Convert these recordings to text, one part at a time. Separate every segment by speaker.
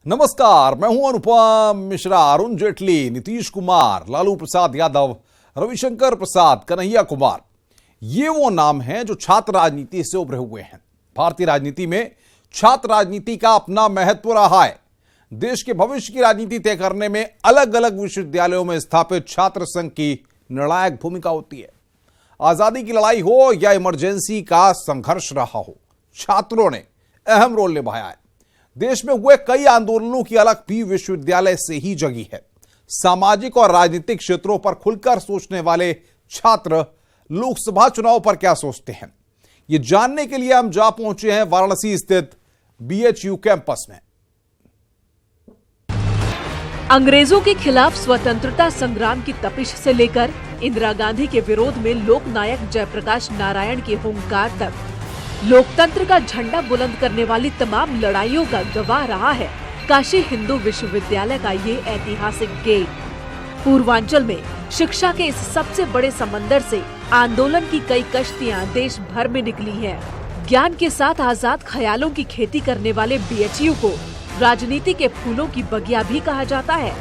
Speaker 1: नमस्कार, मैं हूं अनुपम मिश्रा। अरुण जेटली, नीतीश कुमार, लालू प्रसाद यादव, रविशंकर प्रसाद, कन्हैया कुमार, ये वो नाम हैं जो छात्र राजनीति से उभरे हुए हैं। भारतीय राजनीति में छात्र राजनीति का अपना महत्व रहा है। देश के भविष्य की राजनीति तय करने में अलग अलग विश्वविद्यालयों में स्थापित छात्र संघ की निर्णायक भूमिका होती है। आजादी की लड़ाई हो या इमरजेंसी का संघर्ष रहा हो, छात्रों ने अहम रोल निभाया है। देश में हुए कई आंदोलनों की अलग भी विश्वविद्यालय से ही जगी है। सामाजिक और राजनीतिक क्षेत्रों पर खुलकर सोचने वाले छात्र लोकसभा चुनाव पर क्या सोचते हैं, ये जानने के लिए हम जा पहुंचे हैं वाराणसी स्थित बीएचयू कैंपस में।
Speaker 2: अंग्रेजों के खिलाफ स्वतंत्रता संग्राम की तपिश से लेकर इंदिरा गांधी के विरोध में लोकनायक जयप्रकाश नारायण के हुंकार तक लोकतंत्र का झंडा बुलंद करने वाली तमाम लड़ाइयों का गवाह रहा है काशी हिंदू विश्वविद्यालय का ये ऐतिहासिक गेट। पूर्वांचल में शिक्षा के इस सबसे बड़े समंदर से आंदोलन की कई कश्तियां देश भर में निकली हैं। ज्ञान के साथ आजाद ख्यालों की खेती करने वाले बीएचयू को राजनीति के फूलों की बगिया भी कहा जाता है।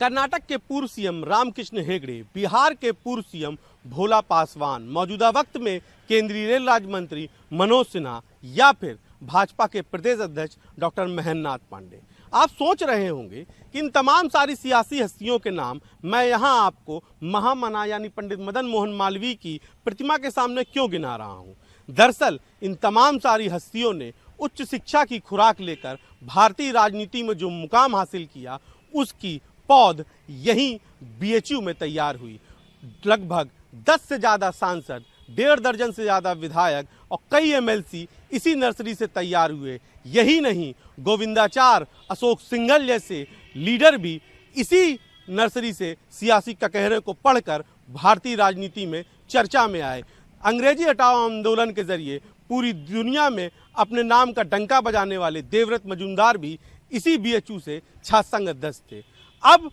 Speaker 3: कर्नाटक के पूर्व सीएम रामकृष्ण हेगड़े, बिहार के पूर्व सीएम भोला पासवान, मौजूदा वक्त में केंद्रीय रेल राज्य मंत्री मनोज सिन्हा या फिर भाजपा के प्रदेश अध्यक्ष डॉक्टर महेंद्रनाथ पांडे। आप सोच रहे होंगे कि इन तमाम सारी सियासी हस्तियों के नाम मैं यहाँ आपको महामना यानी पंडित मदन मोहन मालवीय की प्रतिमा के सामने क्यों गिना रहा हूँ। दरअसल इन तमाम सारी हस्तियों ने उच्च शिक्षा की खुराक लेकर भारतीय राजनीति में जो मुकाम हासिल किया, उसकी पौध यहीं बीएचयू में तैयार हुई। लगभग 10 से ज्यादा सांसद, 1.5 दर्जन से ज्यादा विधायक और कई एमएलसी इसी नर्सरी से तैयार हुए। यही नहीं, गोविंदाचार्य, अशोक सिंघल जैसे लीडर भी इसी नर्सरी से सियासी ककहरे को पढ़कर भारतीय राजनीति में चर्चा में आए। अंग्रेजी हटाओ आंदोलन के जरिए पूरी दुनिया में अपने नाम का डंका बजाने वाले देवव्रत मजूमदार भी इसी बीएचयू से छात्र संघ अध्यक्ष थे। अब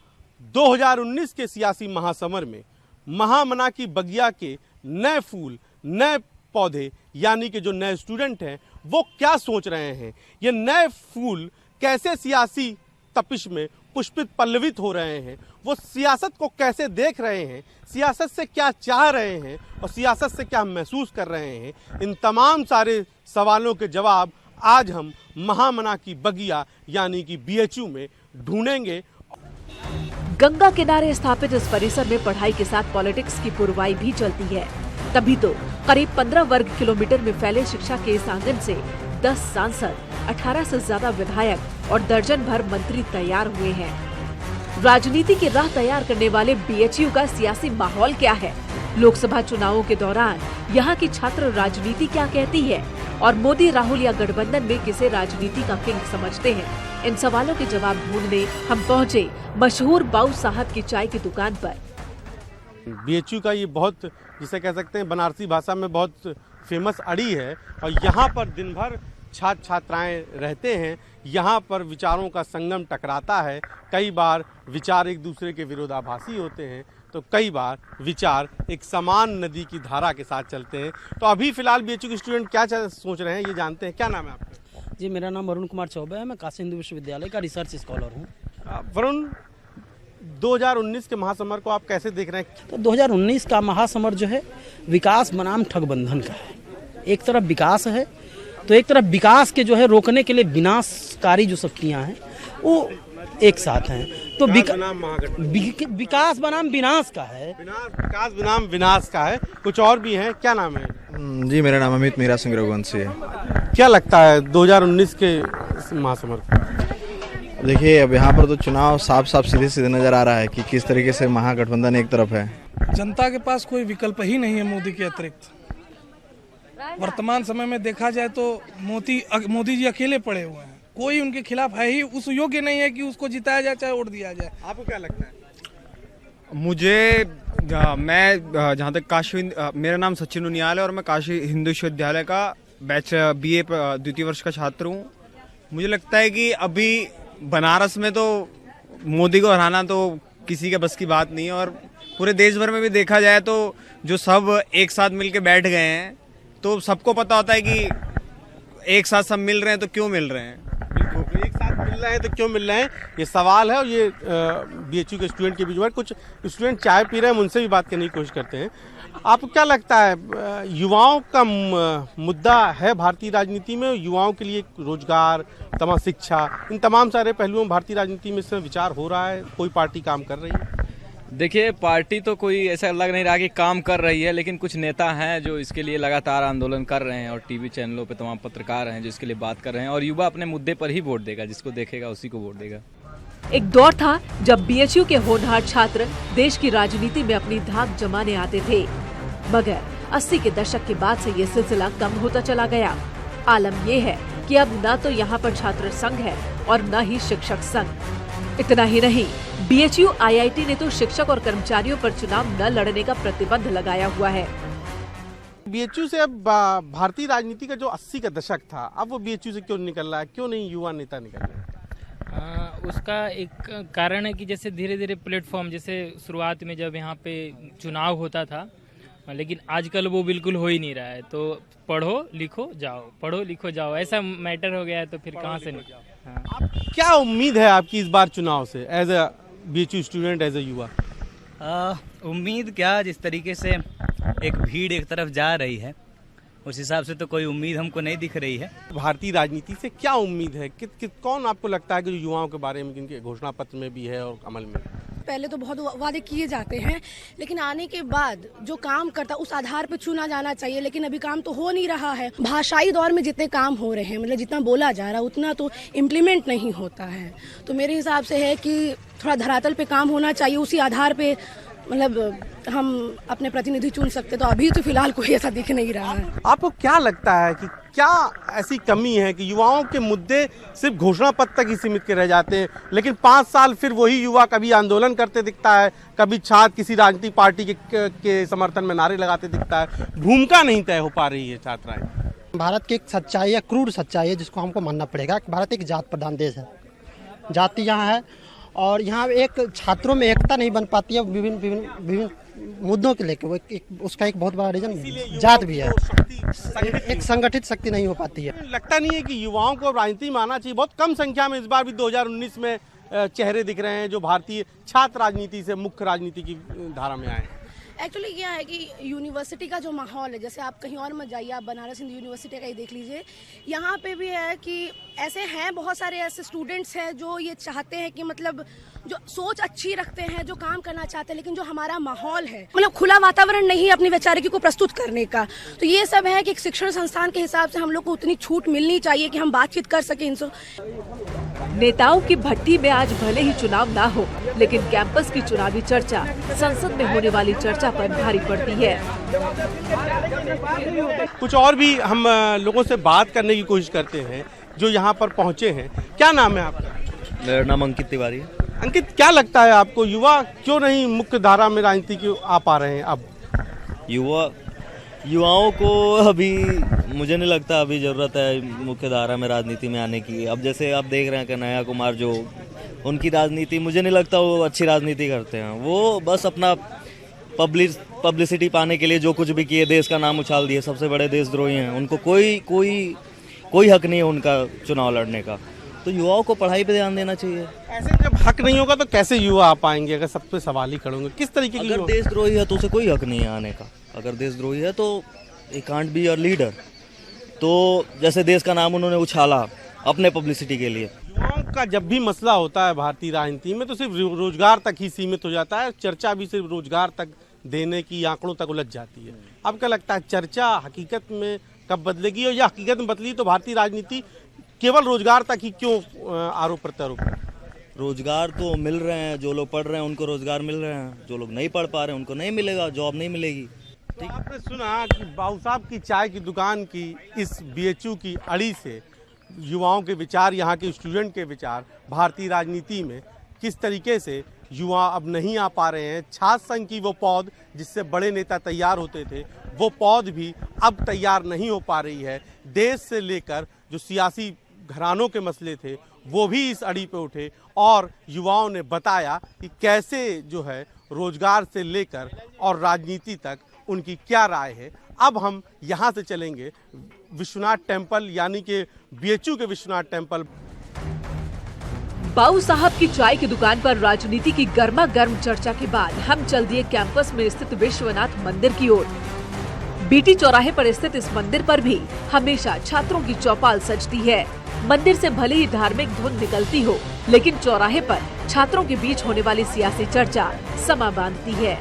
Speaker 3: 2019 के सियासी महासमर में महामना की बगिया के नए फूल, नए पौधे यानी कि जो नए स्टूडेंट हैं वो क्या सोच रहे हैं, ये नए फूल कैसे सियासी तपिश में पुष्पित पल्लवित हो रहे हैं, वो सियासत को कैसे देख रहे हैं, सियासत से क्या चाह रहे हैं और सियासत से क्या महसूस कर रहे हैं, इन तमाम सारे सवालों के जवाब आज हम महामना की बगिया यानी कि बीएचयू में ढूंढेंगे।
Speaker 2: गंगा किनारे स्थापित इस परिसर में पढ़ाई के साथ पॉलिटिक्स की पुरवाई भी चलती है। तभी तो करीब 15 वर्ग किलोमीटर में फैले शिक्षा के इस आंगन से 10 सांसद, 18 से ज्यादा विधायक और दर्जन भर मंत्री तैयार हुए हैं। राजनीति की राह तैयार करने वाले बीएचयू का सियासी माहौल क्या है, लोकसभा चुनावों के दौरान यहाँ की छात्र राजनीति क्या कहती है और मोदी, राहुल या गठबंधन में किसे राजनीति का किंग समझते हैं, इन सवालों के जवाब ढूंढने हम पहुंचे मशहूर बाऊ साहब की चाय की दुकान पर।
Speaker 3: बीएचयू का ये बहुत, जिसे कह सकते हैं बनारसी भाषा में बहुत फेमस अड़ी है और यहाँ पर दिन भर छात्र छात्राएं रहते हैं। यहाँ पर विचारों का संगम टकराता है। कई बार विचार एक दूसरे के विरोधाभासी होते हैं तो कई बार विचार एक समान नदी की धारा के साथ चलते हैं। तो अभी फिलहाल बीएचयू के स्टूडेंट क्या सोच रहे हैं ये जानते हैं। क्या नाम है आपका?
Speaker 4: जी, मेरा नाम वरुण कुमार चौबे है। मैं काशी हिंदू विश्वविद्यालय का रिसर्च स्कॉलर हूँ।
Speaker 3: वरुण, 2019 के महासमर को आप कैसे देख रहे हैं?
Speaker 4: तो 2019 का महासमर जो है विकास बनाम ठगबंधन का है। एक तरफ विकास है तो एक तरफ विकास के जो है रोकने के लिए विनाशकारी जो शक्तियाँ हैं वो एक साथ हैं। तो विकास बनाम विनाश का है।
Speaker 3: विकास बनाम विनाश का है। कुछ और भी हैं, क्या नाम है?
Speaker 5: जी, मेरा नाम अमित मीरा सिंह रघुवंशी है।
Speaker 3: क्या लगता है 2019 के महासमर को?
Speaker 5: देखिए, अब यहाँ पर तो चुनाव साफ साफ सीधे सीधे नजर आ रहा है कि किस तरीके से महागठबंधन एक तरफ है।
Speaker 6: जनता के पास कोई विकल्प ही नहीं है मोदी के अतिरिक्त। वर्तमान समय में देखा जाए तो मोदी जी अकेले पड़े हुए हैं, कोई उनके खिलाफ है ही उस योग्य नहीं है कि उसको जिताया जाए चाहे वोट दिया जाए।
Speaker 3: आपको क्या लगता है?
Speaker 7: मैं जहाँ तक मेरा नाम सचिन उनियाल है और मैं काशी हिंदू विश्वविद्यालय का बैच बीए द्वितीय वर्ष का छात्र हूँ। मुझे लगता है कि अभी बनारस में तो मोदी को हराना तो किसी के बस की बात नहीं है और पूरे देश भर में भी देखा जाए तो जो सब एक साथ मिलके बैठ गए हैं तो सबको पता होता है कि एक साथ सब मिल रहे हैं तो क्यों मिल रहे हैं।
Speaker 3: बिल्कुल, एक साथ रहे हैं तो क्यों मिल रहे हैं, ये सवाल है। और ये बीएचयू के स्टूडेंट के बीच में कुछ स्टूडेंट चाय पी रहे हैं, उनसे भी बात करने की कोशिश करते हैं। आपको क्या लगता है, युवाओं का मुद्दा है भारतीय राजनीति में? युवाओं के लिए रोजगार, तमाम शिक्षा, इन तमाम सारे पहलुओं में भारतीय राजनीति में इस समय विचार हो रहा है? कोई पार्टी काम कर रही है?
Speaker 8: देखिए, पार्टी तो कोई ऐसा लग नहीं रहा कि काम कर रही है, लेकिन कुछ नेता हैं जो इसके लिए लगातार आंदोलन कर रहे हैं और टीवी चैनलों पे तमाम पत्रकार हैं जो इसके लिए बात कर रहे हैं। और युवा अपने मुद्दे पर ही वोट देगा, जिसको देखेगा उसी को वोट देगा।
Speaker 2: एक दौर था जब बीएचयू के होनहार छात्र देश की राजनीति में अपनी धाक जमाने आते थे, मगर 80 के दशक के बाद से ये सिलसिला कम होता चला गया। आलम ये है कि अब न तो यहाँ पर छात्र संघ है और न ही शिक्षक संघ। इतना ही नहीं, बीएचयू आईआईटी ने तो शिक्षक और कर्मचारियों पर चुनाव न लड़ने का प्रतिबंध लगाया हुआ है।
Speaker 3: बीएचयू से अब भारतीय राजनीति का जो 80 का दशक था, अब वो बीएचयू से क्यों निकल रहा है? क्यों नहीं युवा नेता निकल रहे हैं?
Speaker 9: उसका एक कारण है कि जैसे धीरे धीरे प्लेटफॉर्म, जैसे शुरुआत में जब यहाँ पे चुनाव होता था, लेकिन आजकल वो बिल्कुल हो ही नहीं रहा है। तो पढ़ो लिखो जाओ, पढ़ो लिखो जाओ, ऐसा मैटर हो गया है। तो फिर कहाँ से नहीं? हाँ।
Speaker 3: क्या उम्मीद है आपकी इस बार चुनाव से, as a BHU student, as a युवा?
Speaker 10: उम्मीद क्या, जिस तरीके से एक भीड़ एक तरफ जा रही है उस हिसाब से तो कोई उम्मीद हमको नहीं दिख रही है।
Speaker 3: भारतीय राजनीति से क्या उम्मीद है? कौन आपको लगता है कि जो युवाओं के बारे में जिनके घोषणा पत्र में भी है और अमल में?
Speaker 11: पहले तो बहुत वादे किए जाते हैं, लेकिन आने के बाद जो काम करता उस आधार पर चुना जाना चाहिए, लेकिन अभी काम तो हो नहीं रहा है। भाषाई दौर में जितने काम हो रहे हैं, मतलब जितना बोला जा रहा है उतना तो इम्प्लीमेंट नहीं होता है। तो मेरे हिसाब से है कि थोड़ा धरातल पे काम होना चाहिए, उसी आधार पे मतलब हम अपने प्रतिनिधि चुन सकते। तो अभी तो फिलहाल कोई ऐसा दिख नहीं रहा है।
Speaker 3: आपको क्या लगता है कि क्या ऐसी कमी है कि युवाओं के मुद्दे सिर्फ घोषणा पत्र तक ही सीमित के रह जाते हैं, लेकिन 5 साल फिर वही युवा कभी आंदोलन करते दिखता है, कभी छात्र किसी राजनीतिक पार्टी के समर्थन में नारे लगाते दिखता है, भूमिका नहीं तय हो पा रही है छात्राएं?
Speaker 12: भारत की एक सच्चाई है, क्रूर सच्चाई है, जिसको हमको मानना पड़ेगा कि भारत एक जात प्रधान देश है। जाति यहाँ है और यहाँ एक छात्रों में एकता नहीं बन पाती है विभिन्न मुद्दों के लेकर। वो उसका एक बहुत बड़ा रीजन जात भी है, एक संगठित शक्ति नहीं हो पाती है।
Speaker 3: लगता नहीं है कि युवाओं को राजनीति में आना चाहिए? बहुत कम संख्या में इस बार भी 2019 में चेहरे दिख रहे हैं जो भारतीय छात्र राजनीति से मुख्य राजनीति की धारा में आए।
Speaker 11: एक्चुअली क्या है कि यूनिवर्सिटी का जो माहौल है, जैसे आप कहीं और मत जाइए, आप बनारस हिंदू यूनिवर्सिटी का ही देख लीजिए, यहाँ पे भी है कि ऐसे हैं, बहुत सारे ऐसे स्टूडेंट्स हैं जो ये चाहते हैं कि मतलब जो सोच अच्छी रखते हैं, जो काम करना चाहते हैं, लेकिन जो हमारा माहौल है मतलब खुला वातावरण नहीं है अपनी वैचारिकी को प्रस्तुत करने का। तो ये सब है कि एक शिक्षण संस्थान के हिसाब से हम लोग को उतनी छूट मिलनी चाहिए कि हम बातचीत कर सकें इनसे।
Speaker 2: नेताओं की भट्टी में आज भले ही चुनाव ना हो, लेकिन कैंपस की चुनावी चर्चा संसद में होने वाली चर्चा पर भारी पड़ती है।
Speaker 3: कुछ और भी हम लोगों से बात करने की कोशिश करते हैं जो यहाँ पर पहुँचे हैं। क्या नाम है आपका?
Speaker 13: मेरा नाम अंकित तिवारी है।
Speaker 3: अंकित, क्या लगता है आपको, युवा क्यों नहीं मुख्य धारा में राजनीति क्यों आ पा रहे हैं? अब
Speaker 13: युवाओं को अभी मुझे नहीं लगता अभी ज़रूरत है मुख्य धारा में राजनीति में आने की। अब जैसे आप देख रहे हैं कन्हैया कुमार, जो उनकी राजनीति मुझे नहीं लगता वो अच्छी राजनीति करते हैं। वो बस अपना पब्लिसिटी पाने के लिए जो कुछ भी किए, देश का नाम उछाल दिए, सबसे बड़े देशद्रोही हैं। उनको कोई हक नहीं है उनका चुनाव लड़ने का। तो युवाओं को पढ़ाई पे ध्यान देना चाहिए।
Speaker 3: ऐसे जब हक नहीं होगा तो कैसे युवा आ पाएंगे? अगर सब पे सवाल ही खड़े होंगे, किस तरीके की?
Speaker 13: अगर देशद्रोही है तो उसे कोई हक नहीं है आने का। अगर देशद्रोही है तो he can't be your leader. तो जैसे देश का नाम उन्होंने उछाला अपने पब्लिसिटी के लिए।
Speaker 3: युवाओं का जब भी मसला होता है भारतीय राजनीति में तो सिर्फ रोजगार तक ही सीमित हो जाता है, चर्चा भी सिर्फ रोजगार तक देने की आंकड़ों तक उलझ जाती है। आपको क्या लगता है चर्चा हकीकत में कब बदलेगी, और या हकीकत में बदली तो भारतीय राजनीति केवल रोजगार तक ही क्यों आरोप प्रत्यारोप?
Speaker 13: रोजगार तो मिल रहे हैं, जो लोग पढ़ रहे हैं उनको रोजगार मिल रहे हैं, जो लोग नहीं पढ़ पा रहे हैं उनको नहीं मिलेगा, जॉब नहीं मिलेगी।
Speaker 3: तो आपने सुना कि बाबू साहब की चाय की दुकान की इस बीएचयू की अड़ी से युवाओं के विचार, यहाँ के स्टूडेंट के विचार भारतीय राजनीति में किस तरीके से युवा अब नहीं आ पा रहे हैं। छात्र संघ की वो पौध जिससे बड़े नेता तैयार होते थे, वो पौध भी अब तैयार नहीं हो पा रही है। देश से लेकर जो सियासी घरानों के मसले थे वो भी इस अड़ी पे उठे और युवाओं ने बताया कि कैसे जो है रोजगार से लेकर और राजनीति तक उनकी क्या राय है। अब हम यहाँ से चलेंगे विश्वनाथ टेम्पल, यानी कि बीएचयू के विश्वनाथ टेम्पल।
Speaker 2: बाऊ साहब की चाय की दुकान पर राजनीति की गर्मा गर्म चर्चा के बाद हम चल दिए कैंपस में स्थित विश्वनाथ मंदिर की ओर। बीटी चौराहे पर स्थित इस मंदिर पर भी हमेशा छात्रों की चौपाल सजती है। मंदिर से भले ही धार्मिक धुन निकलती हो, लेकिन चौराहे पर छात्रों के बीच होने वाली सियासी चर्चा समा बांधती है।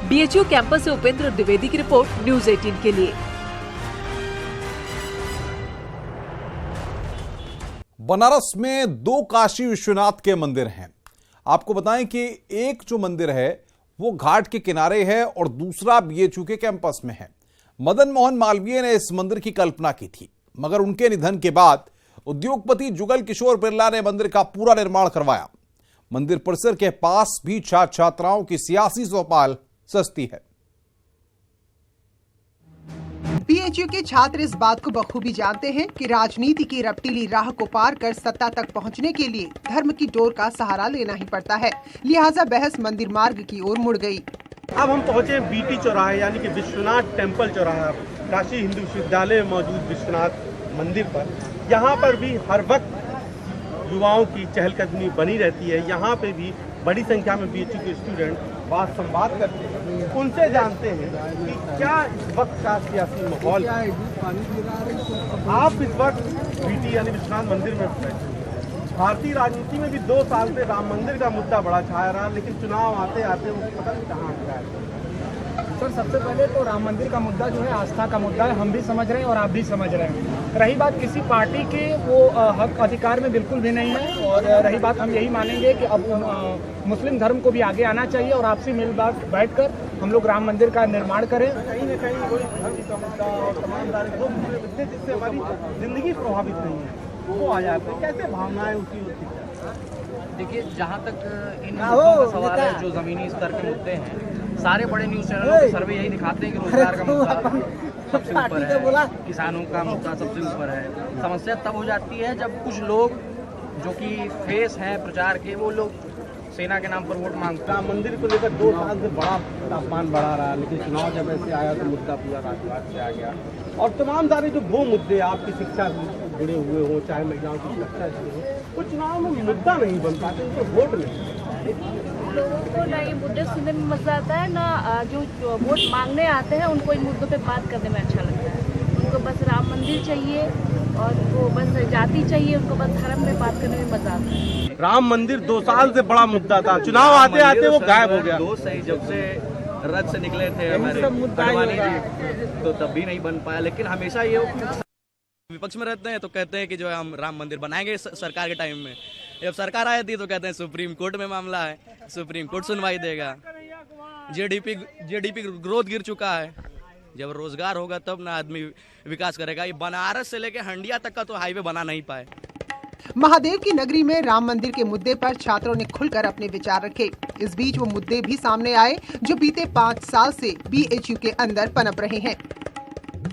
Speaker 2: बीएचयू कैंपस से उपेंद्र द्विवेदी की रिपोर्ट, न्यूज 18 के लिए।
Speaker 1: बनारस में 2 काशी विश्वनाथ के मंदिर हैं। आपको बताएं कि एक जो मंदिर है वो घाट के किनारे है और दूसरा बीएचयू के कैंपस में है। मदन मोहन मालवीय ने इस मंदिर की कल्पना की थी, मगर उनके निधन के बाद उद्योगपति जुगल किशोर बिरला ने मंदिर का पूरा निर्माण करवाया। मंदिर परिसर के पास भी छात्र छात्राओं की सियासी चौपाल सस्ती है।
Speaker 14: बीएचयू के छात्र इस बात को बखूबी जानते हैं कि राजनीति की रपटीली राह को पार कर सत्ता तक पहुंचने के लिए धर्म की डोर का सहारा लेना ही पड़ता है। लिहाजा बहस मंदिर मार्ग की ओर मुड़ गई।
Speaker 3: अब हम पहुंचे बीटी चौराहे यानी कि विश्वनाथ टेम्पल चौराहा, काशी हिंदू विश्वविद्यालय में मौजूद विश्वनाथ मंदिर पर। यहाँ पर भी हर वक्त युवाओं की चहलकदमी बनी रहती है। यहाँ पे भी बड़ी संख्या में बीएचयू के स्टूडेंट बात संवाद करते हैं, उनसे जानते हैं कि क्या इस वक्त का सियासी माहौल है। आप इस वक्त बीटी यानी विश्वनाथ मंदिर में बैठे। भारतीय राजनीति में भी 2 साल से राम मंदिर का मुद्दा बड़ा छाया रहा, लेकिन चुनाव आते आते वो पता नहीं कहाँ अटका है।
Speaker 15: सर, सबसे पहले तो राम मंदिर का मुद्दा जो है आस्था का मुद्दा है, हम भी समझ रहे हैं और आप भी समझ रहे हैं। रही बात किसी पार्टी के, वो हक अधिकार में बिल्कुल भी नहीं है। और रही बात, हम यही मानेंगे कि अब मुस्लिम धर्म को भी आगे आना चाहिए और आपसी मिल बात बैठकर हम लोग राम मंदिर का निर्माण करें।
Speaker 3: कहीं न कहीं कोई धर्म का मुद्दा और तमाम सारे जो मुद्दे जिससे हमारी जिंदगी प्रभावित नहीं है वो आ जाते हैं। कैसे भावनाएं उसी होती है?
Speaker 16: देखिए, जहाँ तक इन मुद्दों का सवाल है, जो जमीनी स्तर के मुद्दे हैं, सारे बड़े न्यूज चैनलों के सर्वे यही दिखाते हैं कि रोजगार का मुद्दा सबसे ऊपर है, किसानों का मुद्दा सबसे ऊपर है। समस्या तब हो जाती है जब कुछ लोग जो कि फेस हैं प्रचार के, वो लोग सेना के नाम पर वोट मांगते हैं।
Speaker 3: राम मंदिर को लेकर 2 साल से बड़ा तापमान बढ़ा रहा, लेकिन चुनाव जब ऐसे आया तो मुद्दा पूरा राजवाद से आ गया। और तमाम सारे जो वो मुद्दे आपकी शिक्षा से जुड़े हुए हो, चाहे महिलाओं की सुरक्षा से हो, वो चुनाव में मुद्दा नहीं बन पाते, उनको वोट नहीं।
Speaker 17: लोगों को ना ये मुद्दे सुनने में मजा आता है, ना जो वोट मांगने आते हैं उनको इन मुद्दों पे बात करने में अच्छा लगता है। उनको बस राम मंदिर चाहिए और उनको बस जाति चाहिए, उनको बस धर्म में बात करने में मजा आता है।
Speaker 3: राम मंदिर 2 साल से बड़ा मुद्दा था, चुनाव आते आते वो गायब हो गया।
Speaker 16: दोस्त है, जब से रथ से निकले थे हमारे तो तब भी नहीं बन पाया। लेकिन हमेशा ये विपक्ष में रहते हैं तो कहते हैं कि जो है हम राम मंदिर बनाएंगे सरकार के टाइम में। जब सरकार आई थी तो कहते हैं सुप्रीम कोर्ट में मामला है, सुप्रीम कोर्ट सुनवाई देगा। जीडीपी ग्रोथ गिर चुका है। जब रोजगार होगा तब ना आदमी विकास करेगा। ये बनारस से लेके हंडिया तक का तो हाईवे बना नहीं पाए।
Speaker 14: महादेव की नगरी में राम मंदिर के मुद्दे पर छात्रों ने खुलकर अपने विचार रखे। इस बीच वो मुद्दे भी सामने आए जो बीते 5 साल से बीएचयू के अंदर पनप रहे हैं।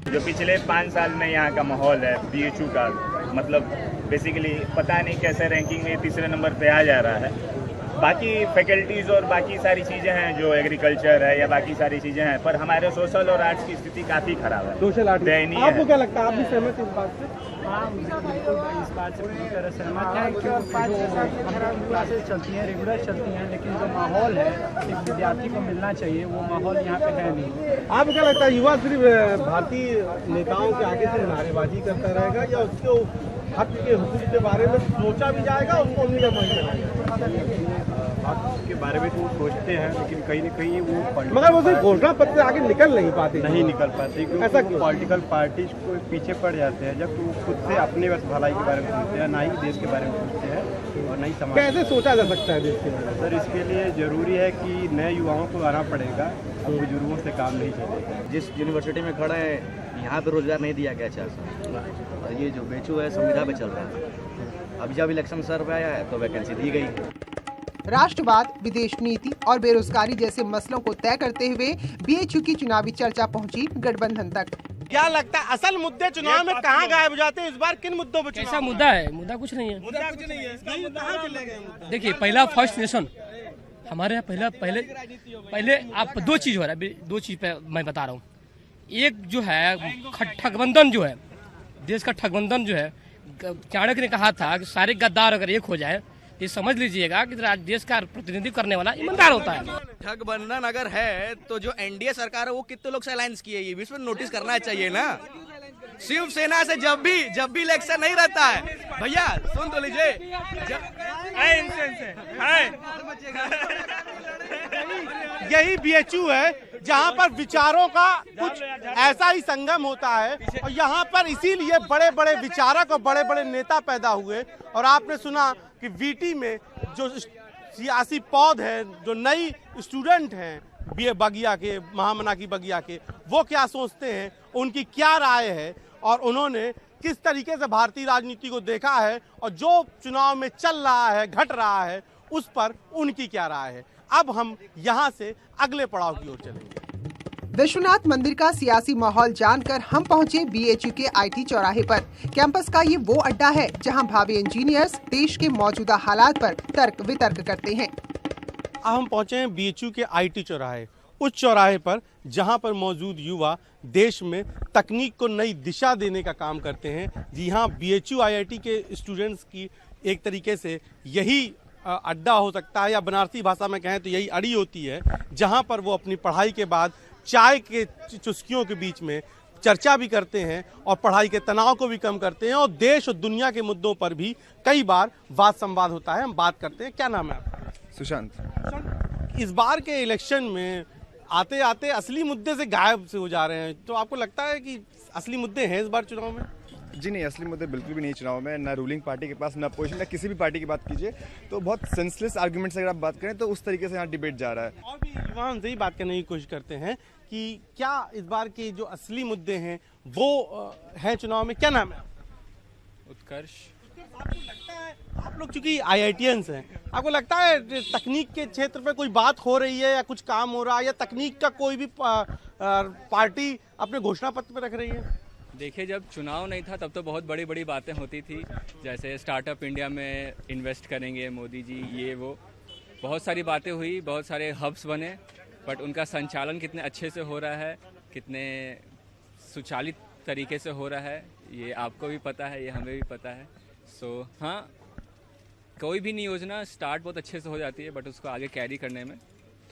Speaker 18: जो पिछले 5 साल में यहाँ का माहौल है बीएचयू का, मतलब बेसिकली पता नहीं कैसे रैंकिंग में 3रे नंबर पे आ जा रहा है। बाकी फैकल्टीज और बाकी सारी चीज़ें हैं जो एग्रीकल्चर है या बाकी सारी चीज़ें हैं, पर हमारे सोशल और आर्ट्स की स्थिति काफ़ी खराब है।
Speaker 3: सोशल आर्ट
Speaker 18: दयनीय
Speaker 3: आपको
Speaker 18: है।
Speaker 3: क्या लगता है, आप भी सहमत हैं इस बात से?
Speaker 15: हाँ, इस बात से पूरी तरह सहमत है कि जो क्लासेस चलती हैं रेगुलर चलती हैं, लेकिन जो माहौल है एक विद्यार्थी को मिलना चाहिए वो माहौल यहाँ पे है नहीं।
Speaker 3: आपको क्या लगता है, युवा सिर्फ भारतीय नेताओं के आगे से नारेबाजी करता रहेगा या उसके हक के हुकूक के बारे में सोचा भी जाएगा, उसको उम्मीद
Speaker 19: के बारे में तो सोचते हैं, लेकिन कहीं न कहीं वो
Speaker 3: मगर वो सिर्फ घोषणा पत्र से आगे निकल नहीं पाते,
Speaker 19: नहीं निकल पाते
Speaker 3: ऐसा
Speaker 19: क्योंकि पॉलिटिकल पार्टीज को पीछे पड़ जाते हैं, जब वो खुद से अपने बस भलाई के बारे में सोचते हैं, ना ही देश के बारे में सोचते हैं और नहीं समाज।
Speaker 3: कैसे सोचा जा सकता है देश के बारे में?
Speaker 19: सर, इसके लिए जरूरी है कि नए युवाओं को आना पड़ेगा, अब बुजुर्गों से काम नहीं चलेगा।
Speaker 16: जिस यूनिवर्सिटी में खड़े हैं यहाँ पे रोजगार नहीं दिया गया अच्छा, और ये जो बीएचयू है संविदा पे चल रहा है। अभी जब इलेक्शन सर पे आया है तो वैकेंसी दी गई।
Speaker 14: राष्ट्रवाद, विदेश नीति और बेरोजगारी जैसे मसलों को तय करते हुए बीएचयू की चुनावी चर्चा पहुंची गठबंधन तक।
Speaker 3: क्या लगता है असल मुद्दे चुनाव में कहाँ गायब हो जाते हैं? इस बार किन मुद्दों पर?
Speaker 20: कैसा मुद्दा है? मुद्दा कुछ नहीं है।
Speaker 3: मुद्दा कुछ नहीं है। कहाँ चले गए?
Speaker 20: देखिए, पहला फर्स्ट नेशन हमारे यहाँ पहले आप 2 चीज हो रहा है, 2 चीज पे मैं बता रहा हूँ। एक जो है ठगबंधन जो है, देश का ठगबंधन जो है, चाणक्य ने कहा था कि सारे गद्दार अगर एक हो जाए, ये समझ लीजिएगा कि देश का प्रतिनिधि करने वाला ईमानदार होता है।
Speaker 21: ठगबंधन अगर है तो जो एनडीए सरकार है वो कितने लोग से अलायंस किए, ये भी इसमें नोटिस करना चाहिए ना। शिवसेना से जब भी इलेक्शन नहीं रहता है, भैया सुन तो लीजिए,
Speaker 3: यही बीएचयू है जहां पर विचारों का कुछ ऐसा ही संगम होता है, और यहाँ पर इसीलिए बड़े बड़े विचारक और बड़े बड़े नेता पैदा हुए। और आपने सुना कि वीटी में जो सियासी पौध है, जो नई स्टूडेंट हैं बीए बगिया के, महामना की बगिया के, वो क्या सोचते हैं, उनकी क्या राय है, और उन्होंने किस तरीके से भारतीय राजनीति को देखा है, और जो चुनाव में चल रहा है, घट रहा है, उस पर उनकी क्या राय है। अब हम यहाँ से अगले पड़ाव की ओर चलेंगे।
Speaker 14: विश्वनाथ मंदिर का सियासी माहौल जानकर हम पहुंचे बीएचयू के आईटी चौराहे पर। कैंपस का ये वो अड्डा है जहां भावी इंजीनियर्स देश के मौजूदा हालात पर तर्क वितर्क करते हैं।
Speaker 3: अब हम पहुंचे हैं बीएचयू के आईटी चौराहे, उस चौराहे पर जहां पर मौजूद युवा देश में तकनीक को नई दिशा देने का काम करते हैं। जी हाँ, बीएचयू आईआईटी के स्टूडेंट्स की एक तरीके से यही अड्डा हो सकता है, या बनारसी भाषा में कहें तो यही अड़ी होती है, जहां पर वो अपनी पढ़ाई के बाद चाय के चुस्कियों के बीच में चर्चा भी करते हैं और पढ़ाई के तनाव को भी कम करते हैं, और देश और दुनिया के मुद्दों पर भी कई बार वाद संवाद होता है। हम बात करते हैं। क्या नाम है आपका?
Speaker 22: सुशांत।
Speaker 3: इस बार के इलेक्शन में आते आते असली मुद्दे से गायब से हो जा रहे हैं, तो आपको लगता है कि असली मुद्दे हैं इस बार चुनाव में?
Speaker 22: जी नहीं, असली मुद्दे बिल्कुल भी नहीं चुनाव में, ना रूलिंग पार्टी के पास, ना अपोजिशन, ना किसी भी पार्टी की बात कीजिए तो बहुत सेंसलेस आर्गुमेंट्स अगर आप बात करें तो उस तरीके से यहाँ डिबेट जा रहा है।
Speaker 3: और भी युवा उनसे ही बात करने की कोशिश करते हैं कि क्या इस बार के जो असली मुद्दे हैं वो है चुनाव में। क्या नाम है?
Speaker 8: उत्कर्ष।
Speaker 3: आपको लगता है, आप लोग चूंकि आईआईटीएंस हैं, आपको लगता है तकनीक के क्षेत्र पे कोई बात हो रही है या कुछ काम हो रहा है, या तकनीक का कोई भी पार्टी अपने घोषणा पत्र पे रख रही है?
Speaker 8: देखिए, जब चुनाव नहीं था तब तो बहुत बड़ी बड़ी बातें होती थी, जैसे स्टार्टअप इंडिया में इन्वेस्ट करेंगे मोदी जी, ये वो बहुत सारी बातें हुई, बहुत सारे हब्स बने, बट उनका संचालन कितने अच्छे से हो रहा है, कितने सुचालित तरीके से हो रहा है, ये आपको भी पता है, ये हमें भी पता है। सो हाँ, कोई भी नई योजना स्टार्ट बहुत अच्छे से हो जाती है, बट उसको आगे कैरी करने में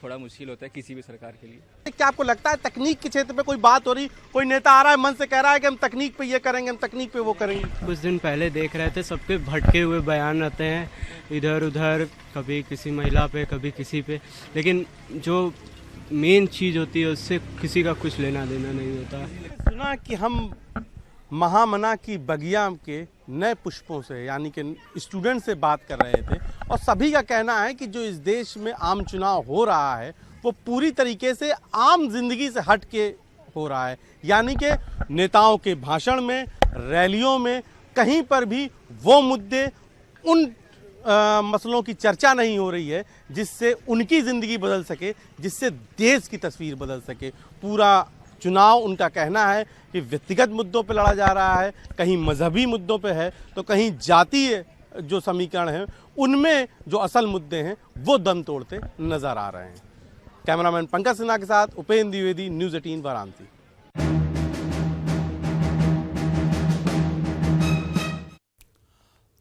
Speaker 8: थोड़ा मुश्किल होता है किसी भी सरकार के लिए।
Speaker 3: क्या आपको लगता है तकनीक के क्षेत्र पे कोई बात हो रही, कोई नेता आ रहा है मन से कह रहा है कि हम तकनीक पे ये करेंगे, हम तकनीक पे वो करेंगे?
Speaker 23: कुछ दिन पहले देख रहे थे सबके भटके हुए बयान रहते हैं इधर उधर, कभी किसी महिला पे कभी किसी पे, लेकिन जो मेन चीज़ होती है उससे किसी का कुछ लेना देना नहीं होता।
Speaker 3: सुना कि हम महामना की बगिया के नए पुष्पों से, यानी कि स्टूडेंट से बात कर रहे थे, और सभी का कहना है कि जो इस देश में आम चुनाव हो रहा है वो पूरी तरीके से आम जिंदगी से हट के हो रहा है, यानी कि नेताओं के भाषण में, रैलियों में, कहीं पर भी वो मुद्दे, उन मसलों की चर्चा नहीं हो रही है जिससे उनकी जिंदगी बदल सके, जिससे देश की तस्वीर बदल सके। पूरा चुनाव उनका कहना है कि व्यक्तिगत मुद्दों पर लड़ा जा रहा है, कहीं मजहबी मुद्दों पे है तो कहीं जातीय जो समीकरण हैं उनमें जो असल मुद्दे हैं वो दम तोड़ते नजर आ रहे हैं। कैमरामैन पंकज सिन्हा के साथ उपेंद्र द्विवेदी, न्यूज़ 18 वाराणसी।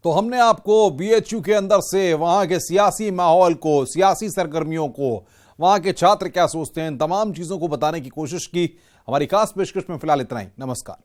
Speaker 1: तो हमने आपको बीएचयू के अंदर से वहां के सियासी माहौल को, सियासी सरगर्मियों को, वहां के छात्र क्या सोचते हैं, तमाम चीजों को बताने की कोशिश की। हमारी खास पेशकश में फिलहाल इतना ही। नमस्कार।